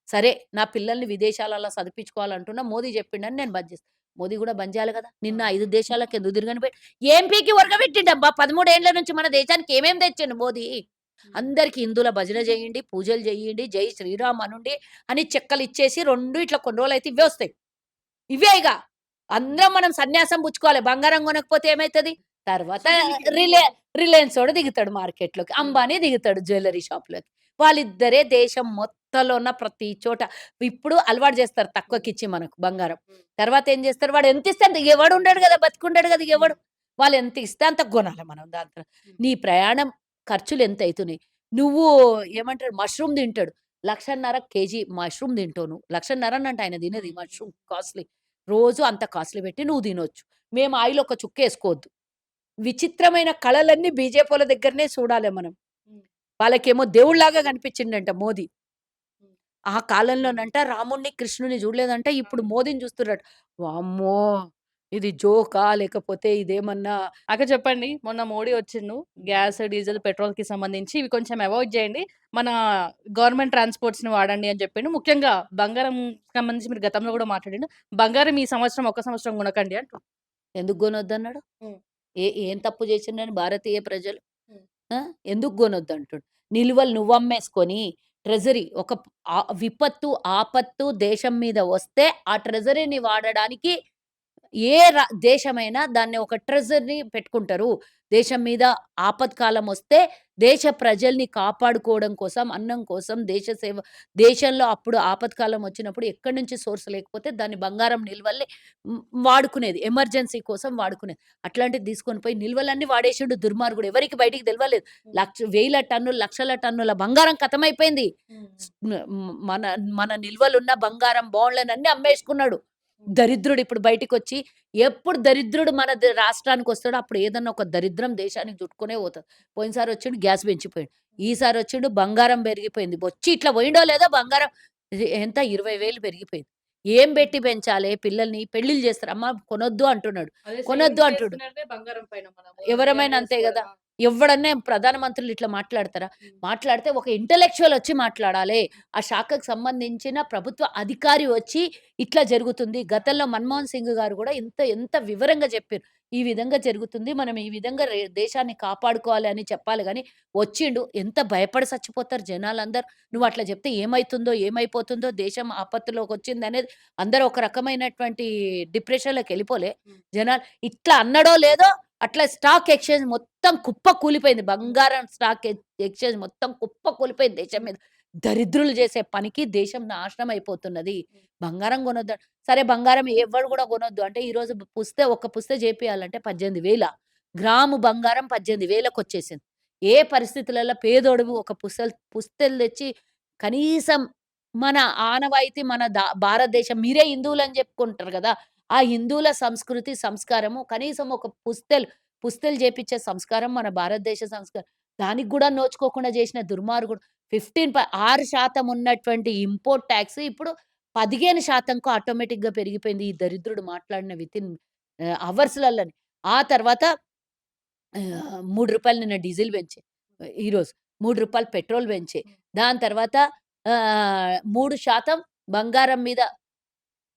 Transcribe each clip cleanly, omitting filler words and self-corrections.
సరే నా పిల్లల్ని విదేశాలలో చదివించుకోవాలంటున్నా మోదీ చెప్పిండని నేను బంద్ చేస్తా. మోదీ కూడా బంద్ చేయాలి కదా! నిన్న 5 దేశాలకు ఎందుకు తిరగని పోయి ఏం పీకి ఉరకబెట్టిండబ్బా! 13 ఏండ్ల నుంచి మన దేశానికి ఏమేం తెచ్చిండు మోదీ. అందరికి హిందువుల భజన చేయండి, పూజలు చేయండి, జై శ్రీరామ్ అనుండి అని చెక్కలిచ్చేసి 2 ఇట్లా కొన్ని రోజులైతే ఇవే వస్తాయి. ఇవే ఇగ. అందరం మనం సన్యాసం పుచ్చుకోవాలి. బంగారం కొనకపోతే ఏమైతది? తర్వాత సో దీనికి రిలే రిలయన్సోడు దిగుతాడు మార్కెట్‌లోకి. అంబానీ దిగుతాడు జ్యువెల్లరీ షాప్‌లోకి. వాళ్ళిద్దరే దేశం మొత్తంలో ఉన్న ప్రతి చోట ఇప్పుడు అలవాటు చేస్తారు తక్కువకిచ్చి మనకు బంగారం. తర్వాత ఏం చేస్తారు? వాడు ఎంతిస్తే అంత ఎవడు ఉండడు గదా! బతికుండడు గదా! ఎవడు. వాళ్ళు ఎంత ఇస్తే అంత గొనాలి మనం దాంట్లో. నీ ప్రయాణం ఖర్చులు ఎంతైతున్నాయి? నువ్వు ఏమంటారు మష్రూమ్ తింటాడు. 1,50,000 కేజీ మష్రూమ్ తింటావు నువ్వు. 1,50,000 అంట ఆయన తినేది మష్రూమ్ కాస్ట్‌లీ. రోజు అంత కాస్ట్‌లీ పెట్టి నువ్వు తినొచ్చు. మేము ఆయిల్ ఒక చుక్కేసుకోవద్దు. విచిత్రమైన కళలన్నీ బీజేపీ‌ల దగ్గరనే చూడాలి మనం. వాళ్ళకేమో దేవుడిలాగా కనిపించిండంట మోదీ. ఆ కాలంలోనంట రాముడిని, కృష్ణుడిని చూడలేదంట. ఇప్పుడు మోదీని చూస్తుర్రట. వామ్మో! ఇది జోకా? లేకపోతే ఇదేమన్నా అక్క చెప్పండి. మొన్న మోడీ వచ్చిండు. గ్యాస్, డీజిల్, పెట్రోల్‌కి సంబంధించి ఇవి కొంచెం అవాయిడ్ చేయండి. మన గవర్నమెంట్ ట్రాన్స్‌పోర్ట్స్‌ని వాడండి అని చెప్పిండు. ముఖ్యంగా బంగారం సంబంధించి మీరు గతంలో కూడా మాట్లాడిండు. బంగారం ఈ సంవత్సరం ఒక్క సంవత్సరం కొనకండి అంటుండు. ఎందుకు గొనొద్దన్నాడు? హ్మ్. ఏం తప్పు చేసిండ్రని భారతీయ ప్రజలు? హ్మ్. ఆ! ఎందుకు గొనొద్దంటుండు? నిలువలు నువ్వమ్మేసుకొని ట్రెజరీ ఒక విపత్తు, ఆపత్తు దేశం మీద వస్తే ఆ ట్రెజరీని వాడడానికి ఏ దేశమైనా దాన్ని ఒక ట్రెజర్‌ని పెట్టుకుంటారు. దేశం మీద ఆపత్కాలం వస్తే దేశ ప్రజల్ని కాపాడుకోవడం కోసం, అన్నం కోసం, దేశ సేవ దేశంలో అప్పుడు ఆపత్కాలం వచ్చినప్పుడు ఎక్కడి నుంచి సోర్స్ లేకపోతే దాన్ని బంగారం నిల్వల్ని వాడుకునేది. ఎమర్జెన్సీ కోసం వాడుకునేది. అట్లాంటిది తీసుకొని పోయి నిల్వలన్నీ వాడేసిండు దుర్మార్గుడు. ఎవరికీ బయటికి తెలవలేదు. వేల టన్నులు, లక్షల టన్నుల బంగారం ఖతమైపోయింది. స్ మన మన నిల్వలున్న బంగారం బాండ్‌లనన్నీ అమ్మేసుకున్నాడు. దరిద్రుడు ఇప్పుడు బయటికొచ్చి ఎప్పుడు దరిద్రుడు మన రాష్ట్రానికొస్తాడో అప్పుడు ఏదన్నా ఒక దరిద్రం దేశానికి చుట్టుకునే పోతది. పోయినసారి వచ్చిండు గ్యాస్ పెంచిపోయిండు. ఈసారి వచ్చిండు బంగారం పెరిగిపోయింది. వచ్చి ఇట్లా పోయిండో లేదో బంగారం ఎంత 20,000 పెరిగిపోయింది. ఏం పెట్టి పెంచాలే పిల్లల్ని? పెళ్ళిళ్ళు చేస్తారు. అమ్మ కొనొద్దు అంటున్నాడు. అదే కొనొద్దు సేవింగ్స్ అంటుడు. చేస్తున్నట్టే బంగారం పైన మనము ఎవరమైనా రియాలిటీ అంతే తీసుకోవాలి. గదా! ఎవ్వడన్నా ప్రధానమంత్రులు ఇట్లా మాట్లాడతారా? మాట్లాడితే ఒక ఇంటలెక్చువల్ ఒచ్చి మాట్లాడాలే. ఆ శాఖకు సంబంధించిన ప్రభుత్వ అధికారి వచ్చి ఇట్లా జరుగుతుంది. గతంలో మన్మోహన్ సింగ్ గారు గూడా ఎంత వివరంగా జెప్పిర్రు. ఈ విధంగా జరుగుతుంది. మనం ఈ విధంగా దేశాన్ని కాపాడుకోవాలి అని చెప్పాలి గానీ, వచ్చిండు ఎంత భయపడి సచ్చిపోతారు జనాలందరూ. నువ్వు అట్లా జెప్తే ఏమైతుందో, ఏమైపోతుందో, దేశం ఆపత్తులోకొచ్చిందనేది అందరూ ఒక రకమైనటువంటి డిప్రెషన్‌లోకెళ్ళిపోలే జనాలు. ఇట్లా అన్నడో లేదో అట్లా స్టాక్ ఎక్స్‌చేంజ్ మొత్తం కుప్ప కూలిపోయింది. బంగారం స్టాక్ ఎక్స్‌చేంజ్ మొత్తం కుప్ప కూలిపోయింది దేశం మీద. దరిద్రులు చేసే పనికి దేశం నాశనం అయిపోతున్నది. బంగారం కొనొద్దు సరే బంగారం ఎవ్వడు కూడా కొనొద్దు అంటే ఈరోజు ఒక పుస్తే చేపియాలంటే 18,000 గ్రాము బంగారం 18,000కొచ్చేసింది. ఏ పరిస్థితులలో పేదోడువు ఒక పుస్తెలు తెచ్చి కనీసం మన ఆనవాయితీ మన భారతదేశం మీరే హిందువులని చెప్పుకుంటారు గదా! ఆ హిందువుల సంస్కృతి, సంస్కారము కనీసం ఒక పుస్తెలు చేపిచ్చే సంస్కారం మన భారతదేశ సంస్కారం. దానికి గూడా నోచుకోకుండా చేసిన దుర్మార్గుడు 6% ఉన్నటువంటి ఇంపోర్ట్ టాక్స్ ఇప్పుడు 15%కు ఆటోమేటిక్‌గా పెరిగిపోయింది. ఈ దరిద్రుడు మాట్లాడిన వితిన్ అవర్స్‌లల్లనే. ఆ తర్వాత రూ. 3 నిన్న డీజిల్ పెంచే. ఈరోజు రూ. 3 పెట్రోల్ పెంచే. దాని తర్వాత 3% బంగారం మీద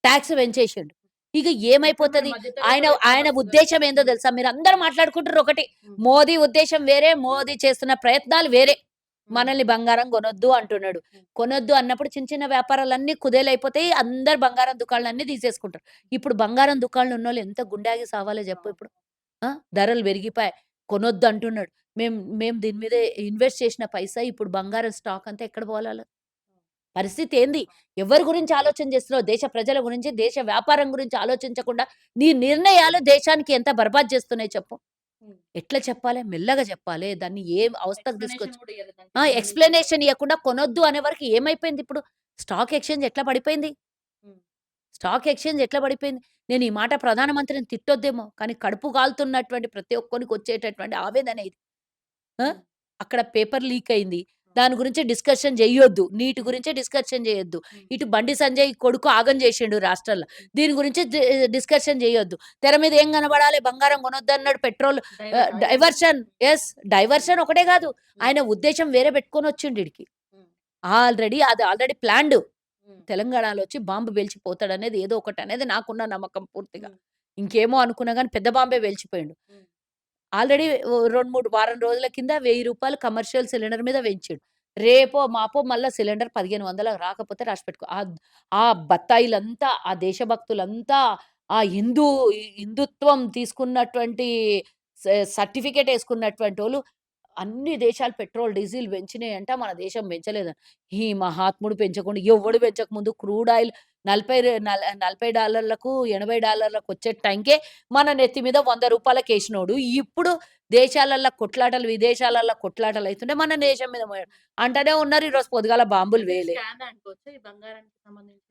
టాక్స్ పెంచేసిండు. ఇగ ఇప్పుడు మన ఏమైపోతది? మధ్య తరగతి ఆయన వాళ్ళెట్లా ఆయన బతకాలి? ఉద్దేశ్యం ఏందో తెలుసా? మీరందరూ మాట్లాడుకుంటుర్రు ఒకటి. హ్మ్. మోదీ ఉద్దేశ్యం వేరే, మోదీ చేస్తున్న ప్రయత్నాలు వేరే. హ్మ్. మనల్ని బంగారం కొనొద్దు అంటున్నాడు. హ్మ్. కొనొద్దు అన్నప్పుడు చిన్న చిన్న వ్యాపారాలన్నీ కుదేలైపోతాయి. అందరు బంగారం దుకాణాలన్నీ తీసేసుకుంటారు. ఇప్పుడు బంగారం దుకాణాలు ఉన్నోళ్ళు ఎంత గుండాకి సావాలో చెప్పు ఇప్పుడు? ఆ! ధరలు పెరిగిపాయే. కొనొద్దు అంటున్నాడు. మేము మేము దీని మీద ఇన్వెస్ట్ చేసిన పైసా ఇప్పుడు బంగారం స్టాక్ అంతా ఎక్కడ పోవాల? పరిస్థితి ఏంది? ఎవరి గురించి ఆలోచన చేస్తున్నావు? దేశ ప్రజల గురించి, దేశ వ్యాపారం గురించి ఆలోచించకుండా నీ నిర్ణయాలు దేశానికి ఎంత బర్బాద్ చేస్తున్నాయి చెప్పు? హ్మ్. ఎట్లా చెప్పాలే? మెల్లగా చెప్పాలే. దాన్ని ఏ అవస్థకు ఎక్స్‌ప్లనేషన్ తీసుకొచ్చి గూడా ఇయ్యరు దానికి సంబంధించింది. ఎక్స్‌ప్లనేషన్ ఇయ్యకుండా కొనొద్దు అనే వరకు ఏమైపోయింది ఇప్పుడు? స్టాక్ ఎక్స్‌చేంజ్ ఎట్లా పడిపోయింది? హ్మ్. స్టాక్ ఎక్స్‌చేంజ్ ఎట్లా పడిపోయింది? నేను ఈ మాట ప్రధానమంత్రిని తిట్టొద్దేమో, కానీ కడుపు కాలుతున్నటువంటి ప్రతి ఒక్కనికి వచ్చేటటువంటి ఆవేదన ఇది. ఆ! హ్మ్. అక్కడ పేపర్ లీక్ అయింది. హ్మ్. దాని గురించి డిస్కషన్ జెయ్యొద్దు. నీట్ హ్మ్. గురించే డిస్కషన్ జేయొద్దు. హ్మ్. ఇటు బండి సంజయ్ కొడుకు ఆగం జేషిండు రాష్ట్రాల్లో. దీని గురించి డిస్కషన్ జేయొద్దు. తెర మీద ఏం కనబడాలి? బంగారం కొనొద్దన్నాడు. Petrol diversion. Diversion. Yes. Hmm. Diversion ఒకటే గాదు. హ్మ్. ఆయన ఉద్దేశ్యం వేరే పెట్టుకొనొచ్చిండు ఈడికి. హ్మ్. Already planned. హ్మ్. తెలంగాణలో వచ్చి బాంబు పేల్చిపోతాడనేది ఏదో ఒకటనేది నాకున్న నమ్మకం పూర్తిగా. హ్మ్. ఇంకేమో అనుకున్నా గానీ పెద్ద బాంబే పేల్చిపోయిండు. హ్మ్. ఆల్రెడీ ఓ 2, 3 వారం రోజుల కింద రూ. 1000 కమర్షియల్ సిలిండర్ మీద పెంచిండు. రేపో, మాపో మళ్ళా సిలిండర్ 1500 రాకపోతే రాసిపెట్టుకో. ఆ బత్తాయిలంతా, ఆ దేశభక్తులంతా, ఆ హిందుత్వం తీసుకున్నటువంటి సర్టిఫికేట్ యేసుకున్నటువంటోళ్ళు అన్ని దేశాలు పెట్రోల్, డీజిల్ పెంచినాయంట. మన దేశం పెంచలేదని. ఈ మహాత్ముడు పెంచకుండా ఎవ్వడు పెంచకముందు క్రూడ్ ఆయిల్ 40 $40కు, $80లకు వచ్చే టైంకే మన నెత్తి మీద రూ. 100కేసినోడు. ఇప్పుడు దేశాలల్ల కొట్లాటలు, విదేశాలల్ల కొట్లాటలయితుంటే మన దేశం మీద మోయాడు. అంటనే ఉన్నారు ఈరోజు పొద్దుగాల బాంబులు అంటే వేలే. స్కామే అనుకోవచ్చా ఈ బంగారానికి సంబంధించి?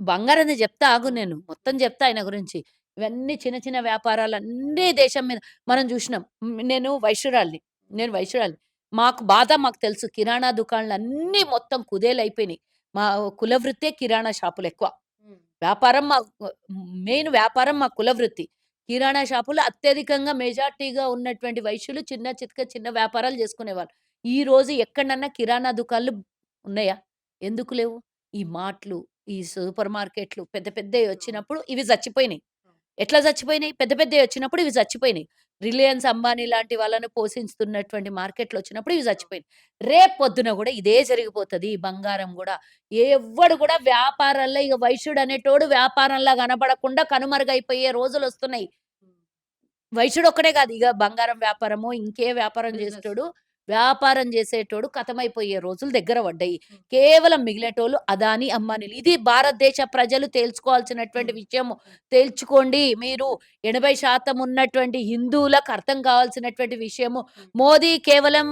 బంగారంది జెప్తా ఆగు హ్మ్. నేను. మొత్తం హ్మ్. జెప్తా ఆయన గురించి. ఇవన్నీ చిన్న చిన్న వ్యాపారాలన్నీ దేశం మీద హ్మ్. మనం జూషినాం. నేను వైశ్యురాలిని. హ్మ్. నేను వైశ్యురాలిని. మాకు బాధ మాకు తెలుసు. కిరాణా దుకాణాలన్నీ మొత్తం కుదేలయిపోయినాయి. మా కుల వృత్తే కిరాణా షాపులెక్కువ. హ్మ్. వ్యాపారం మా మెయిన్ వ్యాపారం మా కుల వృత్తి. కిరాణా షాపులు అత్యధికంగా మెజారిటీగా ఉన్నటువంటి వైశ్యులు చిన్న చితక చిన్న వ్యాపారాలు జేసుకునేవాళ్ళు. ఈరోజు ఎక్కడనన్నా కిరాణా దుకాన్లు ఉన్నయా? ఎందుకు లేవు? ఈ మార్ట్‌లు, ఈ సూపర్ మార్కెట్‌లు పెద్ద పెద్దయి అవును. వచ్చినప్పుడు ఇవి చచ్చిపోయినాయి. అవును. ఎట్లా చచ్చిపోయినాయి? పెద్ద పెద్దయి వచ్చినప్పుడు ఇవి చచ్చిపోయినాయి. రిలయన్స్, అంబానీ లాంటి వాళ్ళను పోషిస్తున్నటువంటి మార్కెట్‌లొచ్చినప్పుడు ఇవి అవును. చచ్చిపోయినాయి. రేపొద్దున గూడా ఇదే జరిగిపోతది. ఈ బంగారం గూడా. ఎవ్వడు గూడా వ్యాపారాల్లో ఇగ వైశ్యుడనేటోడు వ్యాపారంలా కనపడకుండా కనుమరుగైపోయే రోజులొస్తున్నాయి. హ్మ్. వైశ్యుడొక్కడే గాదు. ఇగ బంగారం వ్యాపారమో, ఇంకే వ్యాపారం బిజినెస్. జేసేటోడు, వ్యాపారం జేసేటోడు కతమైపోయే రోజులు దగ్గర పడ్డాయి. హ్మ్. కేవలం మిగిలేటోళ్ళు అదానీ, అంబానీలు. ఇది భారతదేశ ప్రజలు తేల్చుకోవాల్సినటువంటి హ్మ్. విషయము. హ్మ్. తేల్చుకోండి. మీరు 80% ఉన్నటువంటి హిందువులకు అర్థం కావాల్సినటువంటి విషయము. హ్మ్. మోదీ కేవలం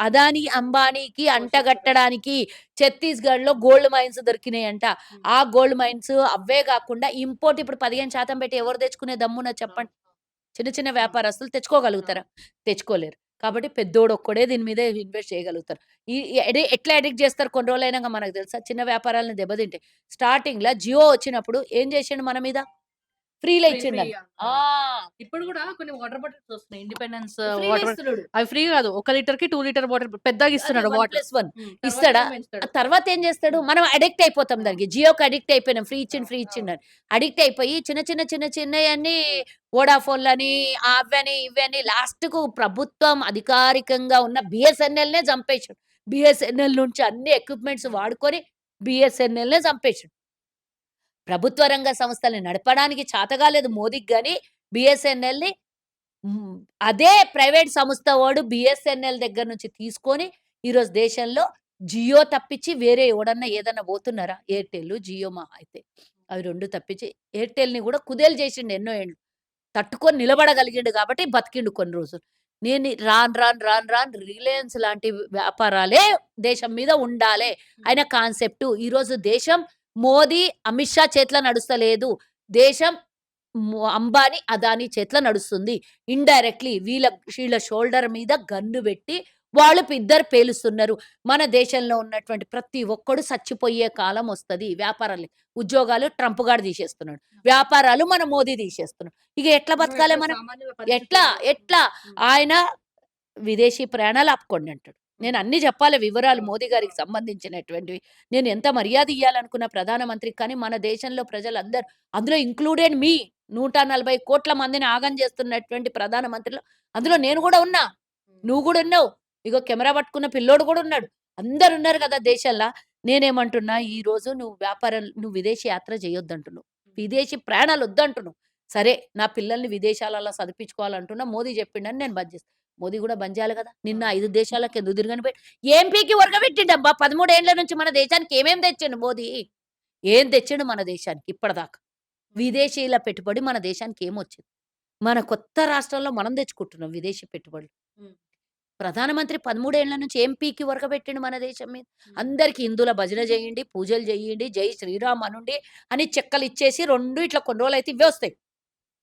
అదానీ, అంబానీకి పోషించడం. అంటగట్టడానికి ఛత్తీస్‌గఢ్‌లో గోల్డ్ మైన్స్ దొరికినాయంట. హ్మ్. ఆ గోల్డ్ మైన్స్ అవ్వే గాకుండా ఇంపోర్ట్ ఇప్పుడు 15% పెట్టి ఎవరు తెచ్చుకునే దమ్మున్నది అవును. చెప్పండి? చిన్న చిన్న అవును. వ్యాపారస్తులు తెచ్చుకోగలుగుతారా? అవును. తెచ్చుకోలేరు. కాబట్టి పెద్దోడొక్కడే దీని మీద ఇన్వెస్ట్ చేయగలుగుతారు. ఈ ఈ ఎట్లా అడిక్ట్ చేస్తారు కొన్ని రోజులైనంక మనకు తెలుసా? చిన్న వ్యాపారాలను దెబ్బతింటాయి. స్టార్టింగ్‌ల జియో వచ్చినప్పుడు ఏం చేసిండు మన మీద? ఫ్రీ‌లో ఫ్రీ ఫ్రీ ఇచ్చిండన్. ఆ! అన్నారు. ఇప్పుడు గూడా కొన్ని వాటర్ బాటిల్స్ వస్తున్నాయి. ఇండిపెండెన్స్ ఫ్రీ‌లో వాటర్ ఇస్తున్నాడు. అవి ఫ్రీ గాదు. 1 లీటర్‌కి 2 లీటర్ బాటిల్ పెద్దగా అదే ఇస్తున్నాడు వాటర్. 1+1 హ్మ్. తర్వాత ఇస్తాడా? ఏమో ఆ పెంచుతాడు. తర్వాత ఏం చేస్తాడు? హ్మ్. మనం అడిక్ట్ అయిపోతాం అవును. దానికి. జియోకి అడిక్ట్ అయిపోయినాం. ఫ్రీ ఇచ్చిండు, అవును. ఫ్రీ అవును. ఇచ్చిండని. అడిక్ట్ అయిపోయి చిన్నయన్నీ వోడాఫోన్‌లని, అవ్వని, ఇవ్వని లాస్ట్‌కు ప్రభుత్వం అధికారికంగా ఉన్న బీఎస్ఎన్ఎల్‌నే చంపేసిండు. బీఎస్ఎన్ఎల్ నుంచి అన్ని ఎక్విప్‌మెంట్స్ అవును. వాడుకొని బీఎస్ఎన్ఎల్‌నే చంపేసిండు. ప్రభుత్వ రంగ సంస్థల్ని నడపడానికి చాతగాలేదు మోదీకి గాని బీఎస్ఎన్ఎల్‌ని హ్మ్. అదే ప్రైవేట్ సంస్థ వాడు బీఎస్ఎన్ఎల్ దగ్గర నుంచి తీసుకొని, ఈరోజు దేశంలో జియో తప్పించి వేరే ఎవడన్నా ఏదన్నా పోతున్నారా? ఎయిర్‌టెల్, జియో మహా అయితే. అవి 2 తప్పించి ఎయిర్‌టెల్‌ని గూడా కుదేలు చేసిండు ఎన్నో ఏండ్లు. తట్టుకొని నిలబడగలిగిండు కాబట్టి బతికిండు కొన్ని రోజులు. రాను రాను రిలయన్స్ లాంటి వ్యాపారాలే దేశం మీద ఉండాలే. హ్మ్. ఆయన కాన్సెప్టు. ఈరోజు దేశం మోదీ, అమిత్ షా చేతిలో నడుస్తలేదు. దేశం అంబానీ, అదానీ చేతిలో నడుస్తుంది. ఇండైరెక్ట్‌లీ వీళ్ళ షోల్డర్ మీద గన్ను బెట్టి వాళ్ళు ఇద్దరు పేలుస్తున్నారు. మన దేశంలో ఉన్నటువంటి ప్రతి ఒక్కడు సచ్చిపోయే కాలం ఒస్తది. వ్యాపారాలు ఉద్యోగాలు ట్రంప్ గాడు తీసేస్తున్నాడు. వ్యాపారాలు మన మోదీ తీసేస్తున్నాడు. ఇగ ఎట్లా మనం బతకాలే ఎట్లా మనం? సామాన్యుల పరిస్థితి ఎట్లా? ఏందో. హ్మ్. ఎట్లా? హ్మ్. ఆయన విదేశీ ప్రయాణాలు ఆపుకోండి అంటాడు. హ్మ్. నేను అన్నీ జెప్పాలి వివరాలు అవును. మోదీ గారికి అవును. సంబంధించినటువంటివి. నేను ఎంత మర్యాద ఇయ్యాలనుకున్న ప్రధానమంత్రికి కానీ, మన దేశంలో ప్రజలందరూ అందులో ఇంక్లూడెడ్ మీ 140,00,00,000 మందిని ఆగం చేస్తున్నటువంటి ప్రధానమంత్రిలో అందులో హ్మ్. నేను గూడా ఉన్నా. హ్మ్. నువ్వు గూడా ఉన్నావు. ఇగో కెమెరా పట్టుకున్న పిల్లోడు గూడా ఉన్నాడు. అందరున్నారు గదా దేశంలా. నేనేమంటున్నా, ఈరోజు నువ్వు విదేశీ యాత్ర చేయొద్దంటున్నావు. హ్మ్. విదేశీ ప్రయాణాలొద్దంటున్నావు. సరే, నా పిల్లల్ని విదేశాలల్ల చదివిపించుకోవాలంటున్నా. మోదీ చెప్పిండని నేను బంద్ చేస్తా. మోదీ గూడా బంద్ చేయాలి గదా! నిన్న అవును. 5 దేశాలకు ఎందుకు తిరగని పోయి ఏం పీకి ఒరగబెట్టిండబ్బా! 13 ఏండ్ల నుంచి మన దేశానికి ఏమేం తెచ్చిండు మోదీ? ఏం తెచ్చిండు మన దేశానికి ఇప్పటిదాకా? హ్మ్. విదేశీయుల పెట్టుబడి మన దేశానికి ఏమొచ్చింది? మన కొత్త రాష్ట్రంలో మనం తెచ్చుకుంటున్నాం విదేశీ పెట్టుబడులు. హ్మ్. ప్రధానమంత్రి 13 ఏళ్ల నుంచి ఏం పీకి ఒరగబెట్టిండు మన దేశం మీద? హ్మ్. అందరికి హిందువుల భజన చేయండి, పూజలు చేయండి, జై శ్రీరామ్ అనుండి అని చెక్కలిచ్చేసి 2 ఇట్లా కొన్ని రోజులైతే ఇవే వస్తాయి.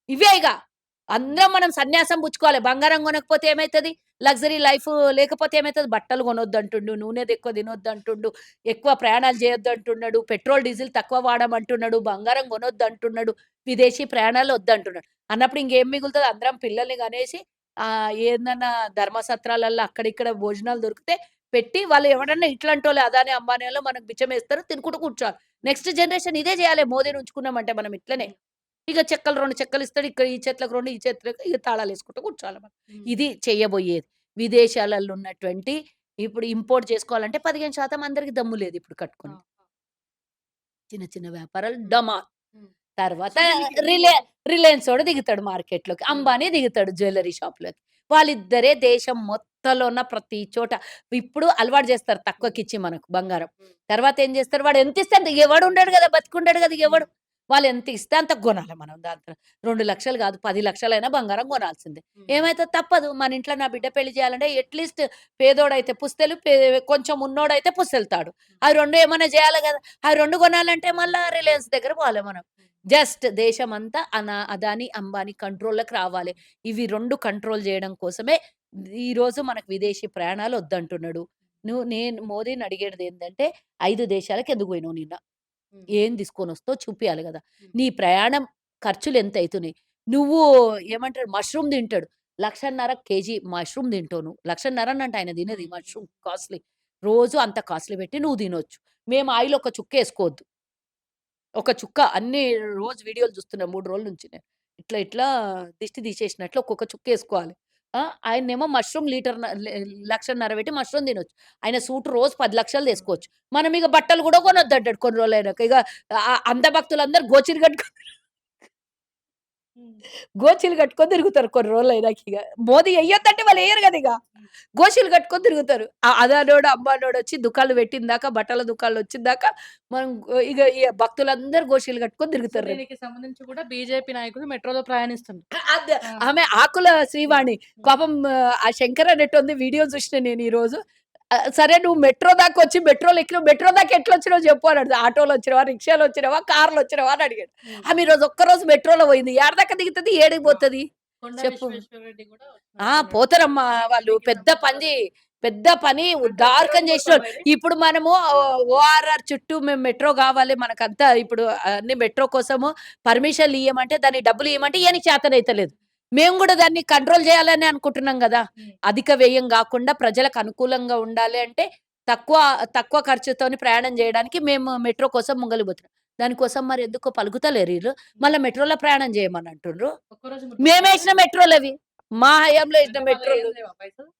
ఇవే ఇగ. హ్మ్. అందరం మనం సన్యాసం పుచ్చుకోవాలి. బంగారం కొనకపోతే ఏమైతది? లగ్జరీ లైఫ్ లేకపోతే ఏమైతది? బట్టలు కొనొద్దంటుండు, నూనెదెక్కువ తినొద్దంటుండు, ఎక్కువ ప్రయాణాలు చేయొద్దంటున్నాడు, పెట్రోల్, డీజిల్ తక్కువ వాడమంటున్నాడు, బంగారం కొనొద్దంటున్నాడు, విదేశీ ప్రయాణాలు వద్దంటున్నాడు. అన్నప్పుడు ఇంకేం మిగులుతది? అందరం పిల్లల్ని కనేసి ఏందన్నా ధర్మసత్రాలల్లో అక్కడిక్కడ భోజనాలు దొరికితే పెట్టి వాళ్ళు ఎవడన్నా ఇట్లాంటోళ్ళే అదాని, అంబానీ‌వోళ్ళు మనకు బిచ్చమేస్తారు తినుకుంటూ కూర్చోవాలి. నెక్స్ట్ జనరేషన్ ఇదే చేయాలి మోదీని ఉంచుకున్నామంటే మనం ఇట్లనే. ఇక చెక్కలు 2 చెక్కలిస్తాడు. ఇక్కడ ఈ చేతులకు 2 ఈ చేతులకు ఇక తాళాలేసుకుంటూ కూర్చోవాలి మనం. ఇది చెయ్యబోయేది. విదేశాలలో ఉన్నటువంటి ఇప్పుడు ఇంపోర్ట్ చేసుకోవాలంటే 15% అందరికి దమ్ము లేదు ఇప్పుడు కట్టుకొని. చిన్న చిన్న వ్యాపారాలు డమాల్. తర్వాత రిలే రిలయన్సోడు దిగుతాడు మార్కెట్‌లోకి. అంబానీ దిగుతాడు జ్యువెల్లరీ షాప్‌లోకి. వాళ్ళిద్దరే దేశం మొత్తంలో ఉన్న ప్రతి చోట ఇప్పుడు అలవాటు చేస్తారు తక్కువకిచ్చి మనకు బంగారం. తర్వాత ఏం చేస్తారు వాడు ఎంతిస్తే అంత ఎవడు ఉండడు గదా! బతికుండడు గదా! ఎవడు. వాళ్ళు ఎంత ఇస్తే అంత గొనాలి మనం దాంట్లో. 2,00,000 కాదు 10,00,000 బంగారం కొనాల్సిందే. ఏమైతే తప్పదు. మన ఇంట్లో నా బిడ్డ పెళ్లి చేయాలంటే అట్‌లీస్ట్ పేదోడైతే పుస్తెలు, కొంచెం ఉన్నోడైతే పుస్తెలు తాడు. అవి 2 ఏమన్నా చేయాలి గదా! అవి 2 కొనాలంటే మళ్ళా రిలయన్స్ దగ్గర పోవాలి మనం. జస్ట్ దేశమంతా అదాని, అంబానీ కంట్రోల్‌లోకి రావాలి. ఇవి 2 కంట్రోల్ జేయడం కోసమే ఈరోజు మనకు విదేశీ ప్రయాణాలు వద్దంటున్నాడు. నేను మోదీని అడిగేదేంటంటే 5 దేశాలకు ఎందుకు పోయినావు నిన్న? ఏం తీసుకొనొస్తావో చూపియాలి గదా! నీ ప్రయాణం ఖర్చులెంతయితున్నాయి? నువ్వు ఏమంటారు మష్రూమ్ తింటాడు. 1,50,000 కేజీ మష్రూమ్ తింటావు నువ్వు. 1,50,000 ఆయన తినేది మష్రూమ్ కాస్ట్‌లీ. రోజు అంత కాస్ట్‌లీ పెట్టి నువ్వు తినొచ్చు. మేము ఆయిల్ ఒక చుక్కేసుకోవద్దు. ఒక చుక్క అన్ని రోజు వీడియోలు చూస్తున్నా 3 రోజుల నుంచి నేను. ఇట్లా ఇట్లా దిష్టి తీసేసినట్లు ఒక్కొక్క చుక్కేసుకోవాలి. ఆయన్నేమో మష్రూమ్ లీటర్ 1,50,000 పెట్టి మష్రూమ్ తినొచ్చు. ఆయన సూట్ రోజు 10,00,000 తెసుకోవచ్చు. మనం ఇగ బట్టలు గూడా కొనొద్దంటాడు కొన్ని రోజులైనాక. ఇగ అంధ భక్తులందరూ గోచిలు కట్టుకొని గోచీలు కట్టుకొని తిరుగుతారు కొన్ని రోజులైనాకిగ. మోదీ ఎయ్యొద్దంటే వాళ్ళెయ్యరు గదిగ. గోషీలు కట్టుకొని తిరుగుతారు. అదానోడు, అంబానోడొచ్చి దుకాన్లు పెట్టిందాకా, బట్టల దుకాన్లొచ్చిందాకా మనం ఇగ భక్తులందరూ గోషీలు కట్టుకొని సో, తిరుగుతారు రేపు. దీనికి సంబంధించి కూడా బీజేపీ నాయకులు మెట్రోలో ప్రయాణిస్తున్నారు. అదే ఆ! ఆమె ఆకుల శ్రీవాణి. పాపం ఆ శంకర్ అనేటోంది వీడియో చూషిన నేను ఈరోజు. సరే నువ్వు మెట్రో దాకొచ్చి మెట్రోలో ఎక్కినావు. మెట్రో దాకా ఎట్లొచ్చినావో చెప్పు అన్నాడు. ఆటోలో వచ్చినవా? రిక్షాలో వచ్చినవా? కార్‌లో వచ్చినవా? అని అడిగాడు. ఆమె ఈరోజు ఒక్కరోజు మెట్రోలో పోయింది. ఏడ దాకా దిగుతది? ఏడికి పోతది? కొండ చెప్పు. విశ్వేశ్వరరెడ్డి కూడా పోతారమ్మా వాళ్ళు పెద్ద పని దారుకం చేసినోళ్ళు. ఇప్పుడు మనము ఓఆర్ఆర్ చుట్టూ మేము మెట్రో గావాలి మనకంతా ఇప్పుడు అన్ని మెట్రో కోసము పర్మిషన్‌లు ఇయ్యమంటే దానికి డబ్బులు ఇయ్యమంటే ఇయ్యనికి చేతనైతలేదు. మేము గూడా దాన్ని కంట్రోల్ చేయాలనే అనుకుంటున్నాం గదా! అధిక వ్యయం గాకుండా ప్రజలకు అనుకూలంగా ఉండాలి అంటే తక్కువ తక్కువ ఖర్చుతోని ప్రయాణం జేయడానికి మేము మెట్రో కోసం ముంగలికి పోతున్నాం. దానికోసం మరి ఎందుకో పలుకుతలేరు ఈళ్ళు. మళ్ళా మెట్రోలో ప్రయాణం జేయమని అంటుండ్రు. ఒక్కరోజు మేమేసిన మెట్రోలవి. మా హయాంలో ఏసిన అంటే మళ్ళా ఏం మెట్రోలు. లేవా పైసలు?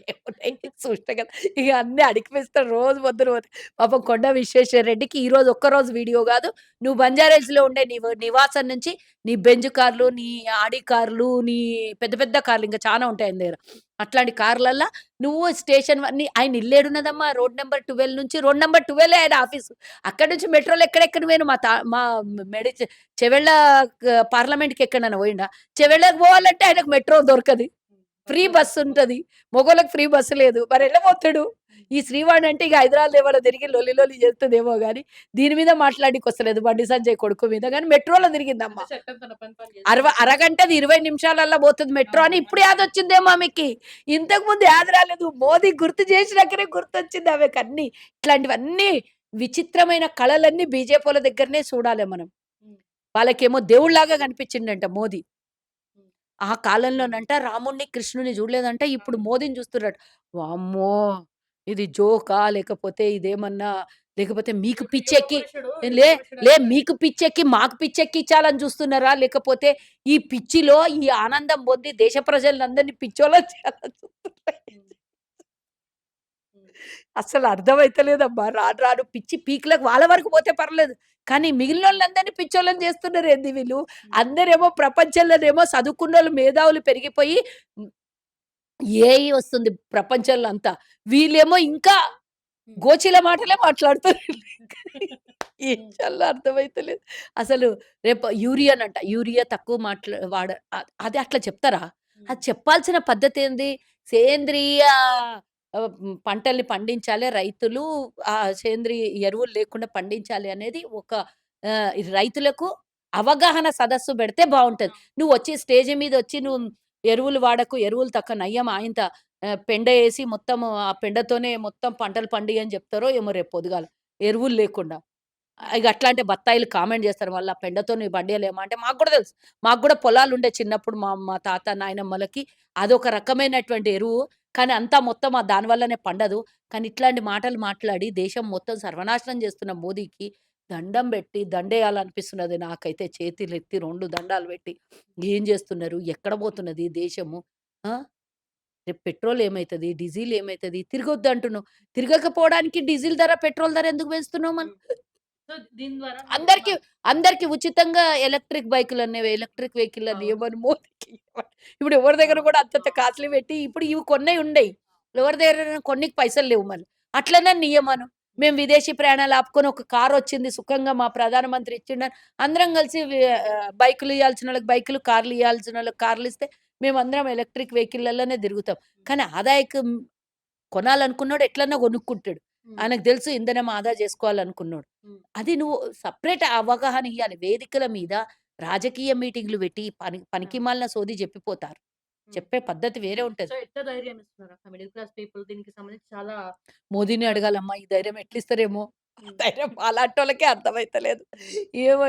ఏమున్నాయి చూసినా కదా! ఇగ అన్నీ అడిగిపిస్తాడు రోజు పొద్దున పోతే. పాపం కొండ విశ్వేశ్వరరెడ్డికి ఈరోజు ఒక్కరోజు వీడియో గాదు. నువ్వు బంజారాహిల్స్‌లో ఉండే నివాసం నుంచి నీ బెంజ్ కార్లు, నీ ఆడి కార్లు, నీ పెద్ద పెద్ద కార్లు ఇంకా చానా ఉంటాయి ఆయన దగ్గర. అట్లాంటి కార్లల్ల నువ్వు స్టేషన్ ఆయన ఇల్లేడున్నదమ్మా రోడ్ నంబర్ 12 నుంచి రోడ్ నంబర్ 12 ఆయన ఆఫీసు. అక్కడి నుంచి మెట్రోలో ఎక్కడెక్కను పోయిన మా మెడి చెవెళ్ళ పార్లమెంట్‌కి ఎక్కడైనా పోయిండా? చెవెళ్ళకి పోవాలంటే ఆయనకు మెట్రో దొరకది. ఫ్రీ బస్సుంటది. మొగోళ్ళకి ఫ్రీ బస్సు లేదు. మరెట్లా పోతాడు? ఈ శ్రీవాణి అంటే ఇగ హైదరాబాద్‌లో ఏమన్నా తిరిగి లొల్లి లొల్లి చేస్తదేమో గాని, దీని మీద మాట్లాడనీకొస్తలేదు. బండి సంజయ్ కొడుకు మీద గాని మెట్రోలో తిరిగిందమ్మ. అంటే చట్టం తన పని తాను చేస్తుంది. అరగంటది 20 నిమిషాలల్ల పోతది మెట్రో అని ఇప్పుడు యాదొచ్చిందేమో ఆమెకి. ఇంతకుముందు యాద రాలేదు. మోదీ గుర్తు చేసినంకనే గుర్తొచ్చింది ఆమెకన్నీ. ఇట్లాంటివన్నీ విచిత్రమైన కళలన్నీ బీజేపీ‌ల దగ్గరనే చూడాలి మనం. హ్మ్. వాళ్ళకేమో దేవుడిలాగా కనిపించిండంట మోదీ. హ్మ్. ఆ కాలంలోనంట రాముడిని, కృష్ణుడిని చూడలేదంట. ఇప్పుడు మోదీని చూస్తుర్రట. వామ్మో! ఇది జోకా? లేకపోతే మీకు ఇప్పుడు యుగ పిచ్చెక్కి పురుషుడు, లే యుగ పురుషుడు లే అంటారు. మీకు పిచ్చెక్కి మాకు పిచ్చెక్కిచ్చాలని చూస్తున్నారా? లేకపోతే ఈ పిచ్చిలో ఈ ఆనందం పొంది దేశ ప్రజలందరిని పిచ్చోళ్ళని చేయాలని చూస్తున్నారా? హ్మ్. హ్మ్. అస్సలు అర్థమైతలేదమ్మా. రాను రాను పిచ్చి పీక్‌లకు వాళ్ళ వరకు పోతే పర్లేదు. కానీ మిగిలినోళ్ళందరిని పిచ్చోళ్ళని చేస్తున్నారేంది వీళ్ళు? హ్మ్. అందరేమో ప్రపంచంలోనేమో చదువుకున్నోళ్ళు మేధావులు పెరిగిపోయి హ్మ్, ఏఐ వస్తుంది ప్రపంచంలో అంతా. వీళ్ళేమో ఇంకా హ్మ్. గోచిల మాటలే మాట్లాడుతున్నారు. ఏం హ్మ్. చేయాలో అర్థమైతలేదు. అసలు రేపు యూరియా తక్కువ అది అట్లా చెప్తారా? హ్మ్. అది చెప్పాల్సిన పద్ధతేంది? సేంద్రియ పంటల్ని పండించాలి. రైతులు సేంద్రియ ఎరువులు లేకుండా పండించాలి అనేది ఒక రైతులకు అవగాహన సదస్సు పెడితే బావుంటది. అవును. నువ్వొచ్చి స్టేజ్ మీదొచ్చి నువ్వు ఎరువులు వాడకు, ఎరువులు తక్కువ నయ్యం ఆయింత పెండ ఏసి మొత్తము ఆ పెండతోనే మొత్తం పంటలు పండియని జెప్తారో ఏమో రేపు పొద్దుగాల. ఎరువులు లేకుండా. హ్మ్. ఇగ అట్లాంటి బత్తాయిలు కామెంట్ జేస్తారు మళ్ళా పెండతోని పండియలేమా అంటే మాకు గూడా తెలుసు. మాకు గూడా పొలాలుండే చిన్నప్పుడు మా మా తాత, నాయనమ్మలకి అదొక రకమైనటువంటి ఎరువు. కానీ అంతా మొత్తం దాని వల్లనే పండదు. కానీ ఇట్లాంటి మాటలు మాట్లాడి దేశం మొత్తం సర్వనాశనం చేస్తున్న మోదీకి దండం పెట్టి దండేయాలనిపిస్తున్నది నాకైతే. చేతులెత్తి 2 దండాలు పెట్టి. ఏం చేస్తున్నారు? ఎక్కడ పోతున్నది దేశము? ఆ! రేపు పెట్రోల్ ఏమైతది? డీజిల్ ఏమైతది? తిరగొద్దంటున్నావు. తిరగకపోవడానికి డీజిల్ ధర, పెట్రోల్ ధర ఎందుకు పెంచుతున్నావు మనం? సో, దీని ద్వారా మీరు అందరికి అందరికి ఉచితంగా ఎలక్ట్రిక్ బైకులనేవి, ఎలక్ట్రిక్ వెహికల్‌లని అవును. ఇవ్వమని మోదీకి ఇప్పుడు ఎవరి దగ్గర అవును. కూడా అంతంత కాస్ట్‌లీ పెట్టి ఇప్పుడు ఇవి కొన్నయి ఉండయి. ఎవరి దగ్గరైనా కొన్నికి పైసలు లేవు మళ్ళీ. అట్లనే ఇయ్యమను. మేము విదేశీ ప్రయాణాలు ఆపుకొని ఒక కారొచ్చింది సుఖంగా మా ప్రధానమంత్రి ఇచ్చిండని అందరం కలిసి బైకులు ఇయ్యాల్సినోళ్ళకి బైకులు, కార్లు ఇయ్యాల్సినోళ్ళకి కార్లిస్తే మేమందరం ఎలక్ట్రిక్ వెహికల్లలోనే తిరుగుతాం. కానీ ఆదాయకం కొనాలనుకున్నోడు ఎట్లన్నా కొనుక్కుంటాడు. హ్మ్. ఆయనకు తెలుసు ఇంధనం ఆదా జేసుకోవాలనుకున్నోడు. హ్మ్. అది నువ్వు సెపరేట్ అవగాహన ఇయ్యాలి. వేదికల మీద రాజకీయ మీటింగ్‌లు పెట్టి ఆ! పనికిమాలిన సోది జెప్పిపోతారు. హ్మ్. చెప్పే పద్ధతి వేరే ఉంటది. సో, ఎట్లా ధైర్యం ఇస్తున్నారు అక్క మిడిల్ క్లాస్ పీపుల్ దీనికి సంబంధించి చాలా మోదీని ఆహ్, అడగాలమ్మా ఈ ధైర్యం ఎట్లిస్తారేమో! ఆ హ్మ్. ధైర్యం మాలాంటోళ్ళకే అర్థమైతలేదు.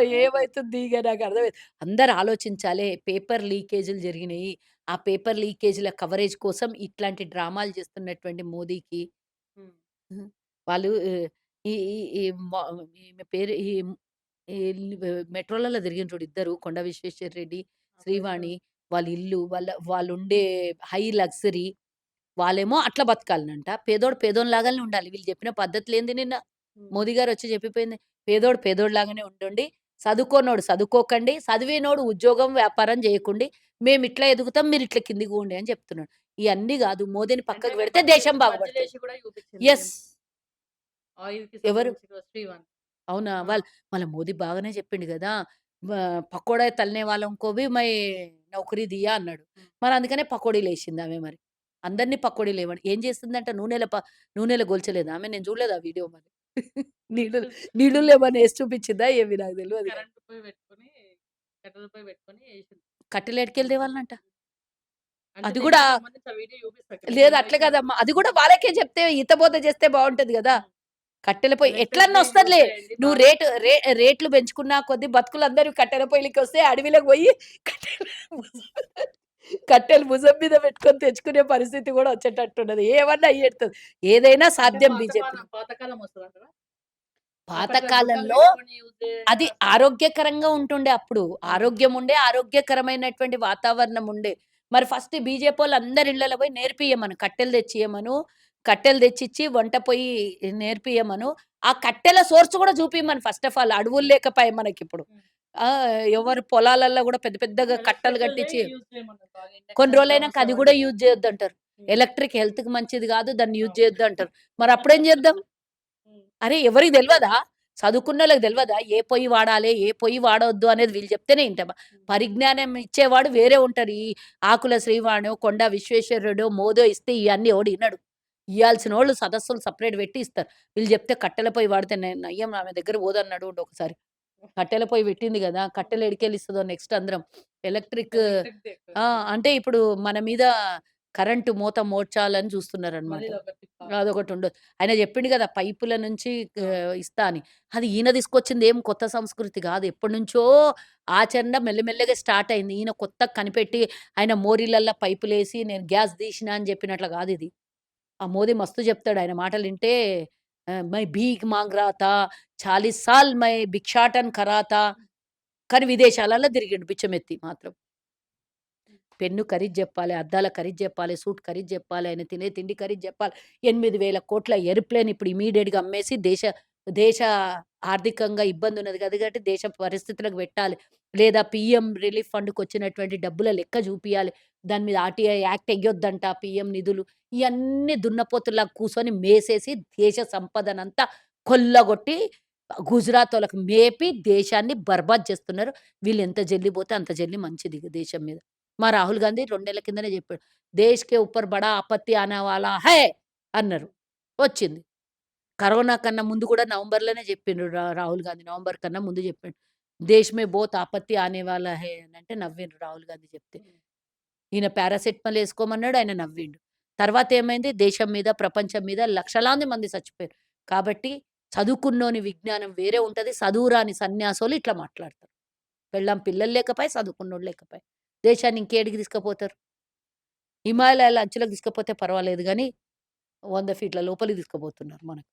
హ్మ్. ఏమైతుంది ఇగ నాకు అర్థమైత్ అందరూ ఆలోచించాలే. పేపర్ లీకేజులు జరిగినయి. ఆ పేపర్ లీకేజీల కవరేజ్ కోసం ఇట్లాంటి డ్రామాలు చేస్తున్నటువంటి మోదీకి హ్మ్. హ్మ్. వాళ్ళు ఈ ఈ ఈ మ ఈమె పేరు ఈ మెట్రోలలో తిరిగిండ్రు చూడు ఇద్దరు 'కొండ విశ్వేశ్వర్ రెడ్డి', అప్పుడెప్పుడు 'శ్రీవాణి' వాళ్ళ ఇల్లు, వాళ్ళుండే హై లగ్జరీ. వాళ్ళేమో అట్లా బతకాలనంట. పేదోడు పేదోనిలాగానే ఉండాలి. వీళ్ళు చెప్పిన పద్ధతులేంది నిన్న? హ్మ్. మోదీ గారొచ్చి చెప్పిపోయింది. పేదోడు పేదోడిలాగానే ఉండండి. చదువుకోనోడు చదువుకోకండి. చదివినోడు ఉద్యోగం, వ్యాపారం చేయకుండి. మేమిట్లా ఎదుగుతాం. మీరిట్లా కిందికి పోండి అని చెప్తున్నాడు. ఇయన్నీ గాదు. మోదీని అంటే పక్కకు ఆమె పెడితే దేశం బాగుపడతది. బజ్జీలేసి కూడా చూపించింది. యెస్. ఆయిల్‌కి ఎవరు? సంబంధించి కూడా శ్రీవాణి. అవునా? ఆ! మళ్ళా మోదీ బాగానే చెప్పిండు గదా! పకోడా తల్నే వాలోం కో భీ మై నౌకరీ దియా అన్నాడు. హ్మ్. మరి అందుకనే పకోడీలేసిందామె మరి. హ్మ్. అందరిని పకోడీలేమని. ఏం చేస్తుందంట నూనెలో గొల్చలేదా ఆమె? నేను చూడలేదు ఆ వీడియో మరి. నీళ్ళు నీళ్ళల్లో ఏమన్నా ఏసి చూపించిందా ఏమి నాకు తెలవదు గాని. కరెంట్ పొయ్యి పెట్టుకొని, కట్టెల పొయ్యి పెట్టుకొని ఏసింది. కట్టెలు తేవాలనంట? అంటే అది గూడా దీనికి సంబంధించి ఆ వీడియో చూపిస్తా మీకు లేదు అట్లా ఏమైతుందో. కాదమ్మా. అది గూడా వాళ్ళకే చెప్తే హితబోధ చేస్తే బావుంటది గదా! హ్మ్. కట్టెల పొయ్యి ఎట్లన్నా ఎలక్ట్రిసిటీ యూజ్ వస్తదిలే. చేయండి నువ్వు బాగా. రేట్లు పెంచుకున్న కొద్దీ బతుకులందరూ కట్టెల పొయ్యిలకొస్తే అడవిలోకి పోయి కట్టెలు కట్టెలు భుజం మీద పెట్టుకొని తెచ్చుకునే పరిస్థితి గూడా వచ్చేటట్టున్నది. ఏమన్నా అయ్యేడతది. ఏదైనా అంటే సాధ్యం బీజేపీలో. పాతకాలం వస్తదంటారా? పాత అప్పట్లో గుడ్డలు కాలంలో పెట్టుకొని యూజ్ అది చేసేవారు. ఆరోగ్యకరంగా ఉంటుండే అప్పుడు. హ్మ్. ఆరోగ్యం ఉండే, ఆరోగ్యకరమైనటువంటి వాతావరణం ఉండే. మరి ఫస్ట్ బీజేపోళ్ళందరి ఇళ్ళలో పోయి నేర్పియమను. కట్టెలు తెచ్చియమను. కట్టెలు తెచ్చిచ్చి వంట పొయ్యి నేర్పియమను. ఆ కట్టెల సోర్స్ గూడా చూపియమను ఫస్ట్ ఆఫ్ ఆల్. అడవులు లేకపాయె మనకిప్పుడు. హ్మ్. ఆ! ఎవరు పొలాలల్లో గూడా పెద్ద పెద్దగా కట్టలు ఎలక్ట్రికల్‌దే కట్టించి యూజ్ చేయమన్నారు బాగా కొన్ని ఇండక్షన్స్, రోజులైనాక గ్యాస్ అది గూడా అవన్నీ. యూజ్ చేయొద్దంటారు. హ్మ్. ఎలక్ట్రిక్ హెల్త్‌కి మంచిది గాదు. దాన్ని యూజ్ అవును. చేయొద్దంటారు. మరప్పుడేం చేద్దాం? హ్మ్. అరే! ఎవరికీ తెలవదా? చదువుకున్నోళ్ళకి తెలవదా? ఏ పొయ్యి వాడాలి, ఏ పొయ్యి వాడొద్దు అనేది వీళ్ళు చెప్తేనే ఇంటామా? హ్మ్. పరిజ్ఞానం ఇచ్చేవాడు వేరే ఉంటారు. ఈ ఆకుల శ్రీవాణో, కొండ విశ్వేశ్వరుడో, మోదో ఇస్తే ఇయన్నీ ఎవడు ఇనడు. ఇయ్యాల్సినోళ్ళు సదస్సులు సెపరేట్ పెట్టి ఇస్తారు. వీళ్ళు చెప్తే కట్టెల పొయ్యి వాడితే నయ్యం ఆమె దగ్గర పోదన్నాడు ఒకసారి. కట్టెల పొయ్యి పెట్టింది గదా! హ్మ్. కట్టెలు ఏడికెళ్ళిస్తదో నెక్స్ట్ అందరం. ఎలక్ట్రిక్ ఎలక్ట్రిక్‌దే ఎక్కువ. ఆ! అంటే ఇప్పుడు మన మీద కరెంటు మోత మోడ్చాలని చూస్తున్నారనమాట. మళ్ళీ ఇదొక టిప్ప. అదొకటుండదు. ఆయన జెప్పిండు గదా! పైపుల నుంచి అవును. ఇస్తా అని. అది ఈయన తీసుకొచ్చింది ఏం కొత్త సంస్కృతి గాదు. ఎప్పటినుంచో ఆచరణ మెల్లమెల్లగా స్టార్ట్ అయింది. ఈయన కొత్తగా కనిపెట్టి ఆయన మోరీలల్ల పైపులేసి నేను గ్యాస్ తీశినా అని జెప్పినట్ల గాదిది. ఆ మోదీ మస్తు జెప్తాడు. ఆయన మాటలింటే మై భీక్ మాంగ్ రహా థా, 40 సాల్ మై భిక్షాటన కరా థా. కానీ విదేశాలలో తిరిగిండు బిచ్చమెత్తి మాత్రం. పెన్ను ఖరీదు జెప్పాలె, అద్దాల ఖరీదు జెప్పాలె, సూట్ ఖరీదు జెప్పాలె, ఆయన తినే తిండి ఖరీదు జెప్పాలి. 8,000,00,00,000 ఏరోప్లేన్ ఇప్పుడు ఇమ్మీడియేట్‌గా అమ్మేసి దేశ ఆర్థికంగా ఇబ్బందున్నది గదా! కాబట్టి దేశ పరిస్థితులకు పెట్టాలి. లేదా పీఎం రిలీఫ్ ఫండ్‌కొచ్చినటువంటి డబ్బుల లెక్క జూపియాలి. దాని మీద ఆర్‌టీఐ యాక్ట్ ఎయ్యొద్దంట పీఎం నిధులు. ఇయన్నీ దున్నపోతుల్లా కూసోని మేసేసి దేశ సంపదనంతా కొల్లగొట్టి గుజరాతోళ్ళకి మేపి దేశాన్ని బర్బాద్ చేస్తున్నారు. వీళ్ళెంత జల్ది పోతే అంత జల్ది మంచిది ఇగ దేశం మీద. మా రాహుల్ గాంధీ 2 నెలల కిందనే జెప్పాడు. 'దేశ్ కే ఊపర్ బడా ఆపత్తి ఆనే వాలా హై' అన్నారు. వచ్చింది. కరోనా కన్నా ముందు గూడా నవంబర్‌లోనే జెప్పిండ్రు రాహుల్ గాంధీ. నవంబర్ కన్నా ముందు జెప్పిండు. 'దేశ్ మే బహుత్ ఆపత్తి ఆనే వాలా హై' అనంటే నవ్విండ్రు రాహుల్ గాంధీ చెప్తే. హ్మ్. ఈయన పారాసెటమాల్ ఏసుకోమన్నాడు. ఆయన నవ్విండు. తర్వాతేమైంది దేశం మీద, ప్రపంచం మీద లక్షలాది మంది సచ్చిపోయారు. కాబట్టి చదువుకున్నోని విజ్ఞానం వేరే ఉంటది. చదువురాని సన్యాసోళ్ళు ఇట్లా మాట్లాడతారు. పెళ్ళాం పిల్లలు లేకపాయె, చదువుకున్నోళ్ళు లేకపాయె. దేశాన్ని ఇంకేడికి తీసుకపోతారు? హిమాలయాల అంచులకు తీసుకపోతే పర్వాలేదు గానీ, 100 ఫీట్ల లోపలికి తీసుకుపోతున్నారు మనకు.